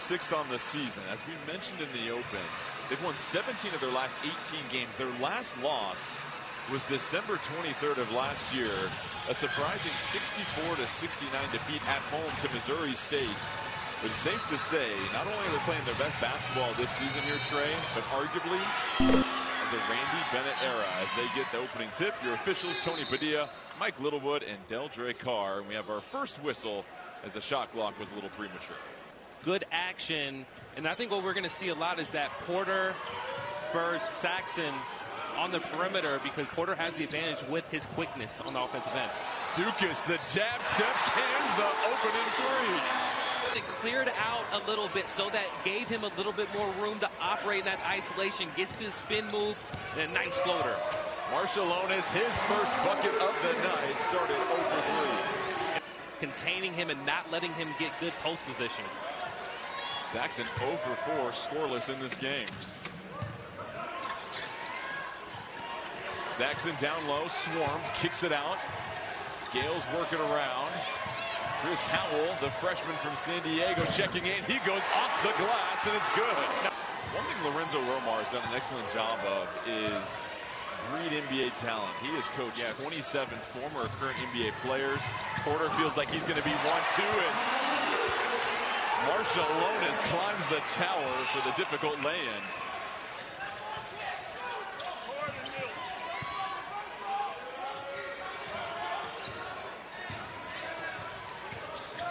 6 on the season. As we mentioned in the Open, they've won 17 of their last 18 games. Their last loss was December 23rd of last year. A surprising 64-69 defeat at home to Missouri State. But safe to say, not only are they playing their best basketball this season here, Trey, but arguably the Randy Bennett era as they get the opening tip. Your officials, Tony Padilla, Mike Littlewood, and Deldre Carr. And we have our first whistle as the shot clock was a little premature. Good action. And I think what we're going to see a lot is that Porter versus Saxon on the perimeter, because Porter has the advantage with his quickness on the offensive end. Dukas, the jab step, cans the opening three. It cleared out a little bit, so that gave him a little bit more room to operate in that isolation. Gets to the spin move and a nice floater. Marciulionis, his first bucket of the night, started 0 for 3. Containing him and not letting him get good post position. Saxon 0 for 4, scoreless in this game. Saxon down low, swarmed, kicks it out. Gaels working around. Chris Howell, the freshman from San Diego, checking in. He goes off the glass, and it's good. One thing Lorenzo Romar has done an excellent job of is breed NBA talent. He has coached 27 former or current NBA players. Porter feels like he's going to be one, too, as Marciulionis climbs the tower for the difficult lay-in.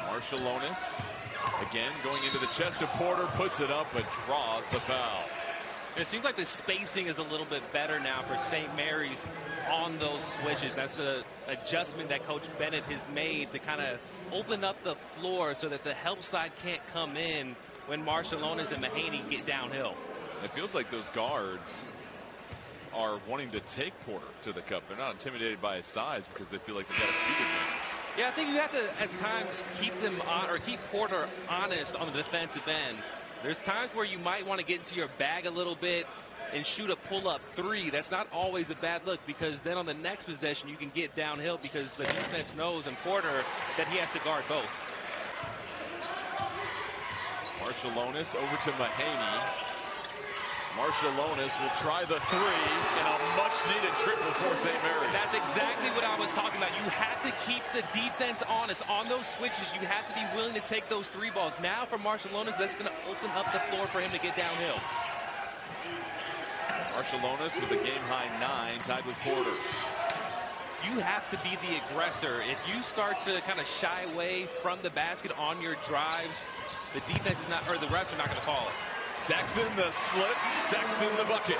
Marciulionis again going into the chest of Porter, puts it up but draws the foul. It seems like the spacing is a little bit better now for St. Mary's on those switches. That's an adjustment that Coach Bennett has made to kind of open up the floor so that the help side can't come in when Marciulionis and Mahaney get downhill. It feels like those guards are wanting to take Porter to the cup. They're not intimidated by his size because they feel like they've got a speed advantage. Yeah, I think you have to at times keep them on, or keep Porter honest on the defensive end. There's times where you might want to get into your bag a little bit and shoot a pull-up three. That's not always a bad look, because then on the next possession you can get downhill because the defense knows, and Porter, that he has to guard both. Marciulionis over to Mahaney. Marciulionis will try the three, and a much-needed triple for St. Mary's. That's exactly what I was talking about. You have to keep the defense honest on those switches. You have to be willing to take those three balls. Now for Marciulionis, that's going to open up the floor for him to get downhill. Marciulionis with a game-high 9, tied with Porter. You have to be the aggressor. If you start to kind of shy away from the basket on your drives, the defense is not, or the refs are not going to call it. Saxon the slip, Saxon the bucket.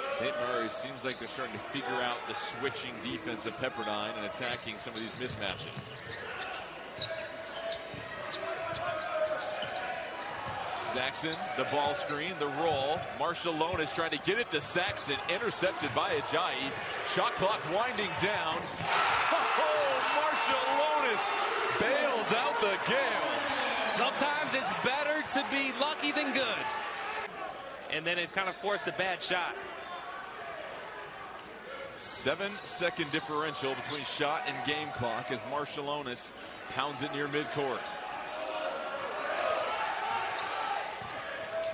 St. Mary's seems like they're starting to figure out the switching defense of Pepperdine and attacking some of these mismatches. Saxon, the ball screen, the roll. Marciulionis trying to get it to Saxon, intercepted by Ajayi. Shot clock winding down. Oh, Marciulionis bails out the Gaels. Sometimes it's better to be lucky than good. And then it kind of forced a bad shot. 7-second differential between shot and game clock as Marciulionis pounds it near midcourt.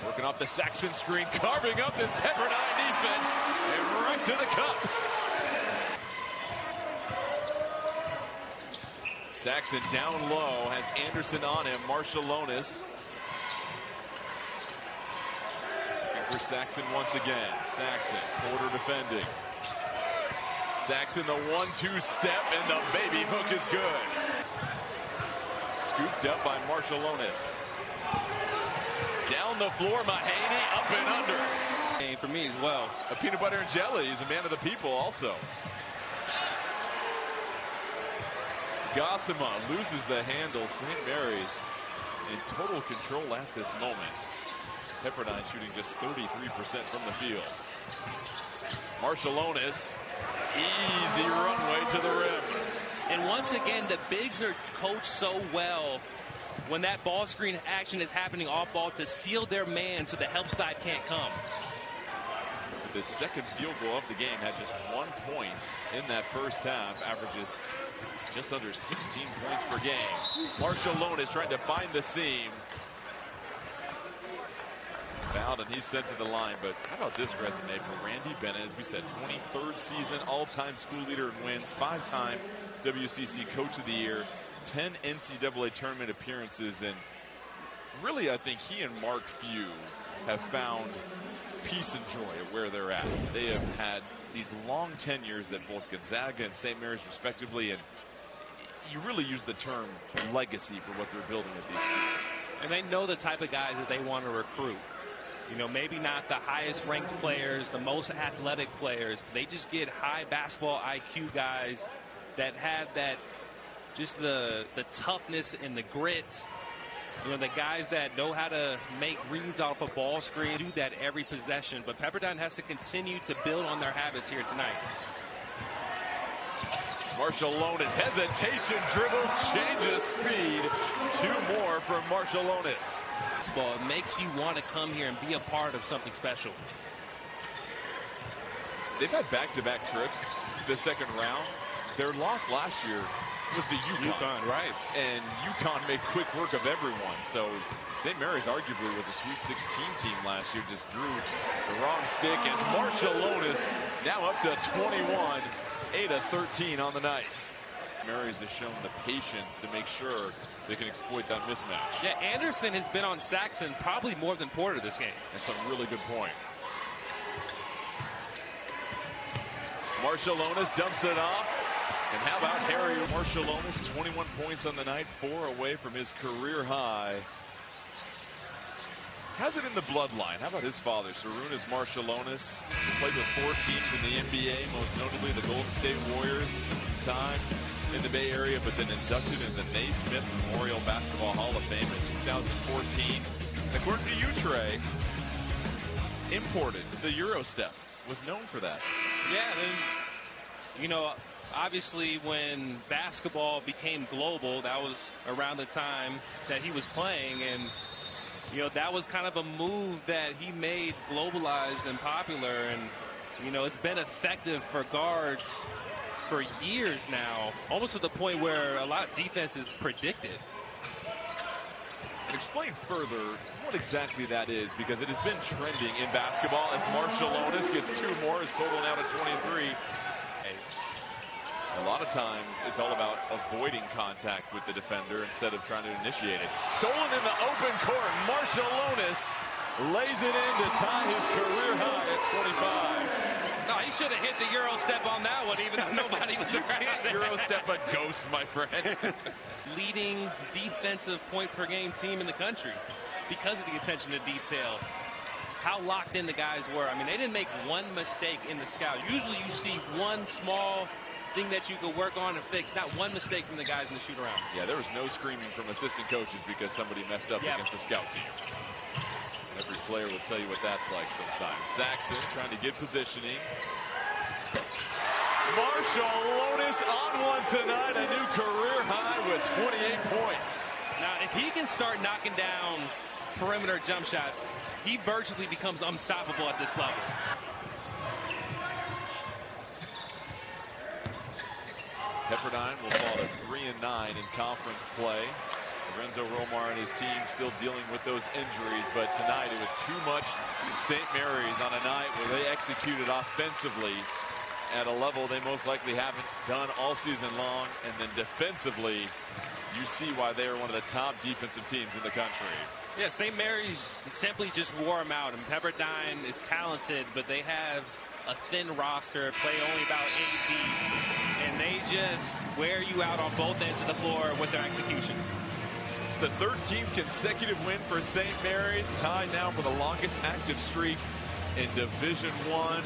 Working off the Saxon screen, carving up this Pepperdine defense, and right to the cup. Saxon down low, has Anderson on him. Marciulionis. Looking for Saxon once again. Saxon, Porter defending. Saxon the 1-2 step, and the baby hook is good. Scooped up by Marciulionis. Down the floor, Mahaney, up and under. And for me as well. A peanut butter and jelly. He's a man of the people also. Gossima loses the handle. St. Mary's in total control at this moment. Pepperdine shooting just 33% from the field. Marciulionis, easy runway to the rim. And once again, the bigs are coached so well when that ball screen action is happening off ball to seal their man so the help side can't come. The second field goal of the game, had just 1 point in that first half, averages just under 16 points per game. Marciulionis trying to find the seam. Fouled, and he's sent to the line. But how about this resume for Randy Bennett? As we said, 23rd season, all-time school leader in wins, 5-time WCC Coach of the Year, 10 NCAA tournament appearances, and really I think he and Mark Few have found peace and joy at where they're at. They have had these long tenures at both Gonzaga and St. Mary's respectively, and you really use the term legacy for what they're building at these schools. And they know the type of guys that they want to recruit. You know, maybe not the highest ranked players, the most athletic players. They just get high basketball IQ guys that have that, just the toughness and the grit. You know, the guys that know how to make reads off a ball screen, do that every possession. But Pepperdine has to continue to build on their habits here tonight. Marciulionis, hesitation, dribble, change of speed. 2 more from Marciulionis. It makes you want to come here and be a part of something special. They've had back-to-back trips to the second round. Their loss last year was to UConn, right? And UConn made quick work of everyone. So St. Mary's arguably was a Sweet 16 team last year. Just drew the wrong stick as Marciulionis now up to 21, 8 of 13 on the night. Mary's has shown the patience to make sure they can exploit that mismatch. Yeah, Anderson has been on Saxon probably more than Porter this game. That's a really good point. Marciulionis dumps it off. And how about Harry Marciulionis? 21 points on the night, 4 away from his career high. Has it in the bloodline. How about his father, Sarunas Marciulionis? Played with 4 teams in the NBA, most notably the Golden State Warriors. Spent some time in the Bay Area, but then inducted in the Naismith Memorial Basketball Hall of Fame in 2014. And according to you, Trey, imported the Euro step. Was known for that. Yeah, I mean, you know, obviously when basketball became global, that was around the time that he was playing, and you know, that was kind of a move that he made globalized and popular, and you know, it's been effective for guards for years now, almost to the point where a lot of defenses predict it. And explain further what exactly that is, because it has been trending in basketball as Marciulionis gets 2 more, his total now to 23. A lot of times it's all about avoiding contact with the defender instead of trying to initiate it. Stolen in the open court. Marciulionis lays it in to tie his career high at 25. No, he should have hit the Euro step on that one, even though nobody was around. You can't Euro step a ghost, my friend. Leading defensive point per game team in the country because of the attention to detail. How locked in the guys were. I mean, they didn't make one mistake in the scout. Usually you see one small thing that you could work on and fix. Not one mistake from the guys in the shoot around. Yeah, there was no screaming from assistant coaches because somebody messed up against the scout team. Every player will tell you what that's like sometimes. Saxon trying to get positioning. Marciulionis on one tonight, a new career high with 28 points. Now, if he can start knocking down perimeter jump shots, he virtually becomes unstoppable at this level. Pepperdine will fall to 3-9 in conference play. Lorenzo Romar and his team still dealing with those injuries, but tonight it was too much St. Mary's on a night where they executed offensively at a level they most likely haven't done all season long, and then defensively you see why they are one of the top defensive teams in the country. Yeah, St. Mary's simply just wore them out, and Pepperdine is talented, but they have a thin roster, play only about 8 deep, and they just wear you out on both ends of the floor with their execution. It's the 13th consecutive win for St. Mary's, tied now for the longest active streak in Division I, and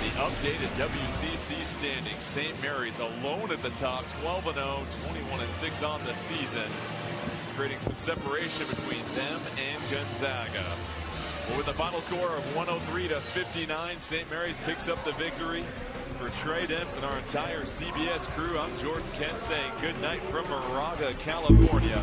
the updated WCC standings. St. Mary's alone at the top, 12-0, 21-6 on the season, creating some separation between them and Gonzaga. Well, with the final score of 103-59, St. Mary's picks up the victory. For Trey Demps and our entire CBS crew, I'm Jordan Kent saying good night from Moraga, California.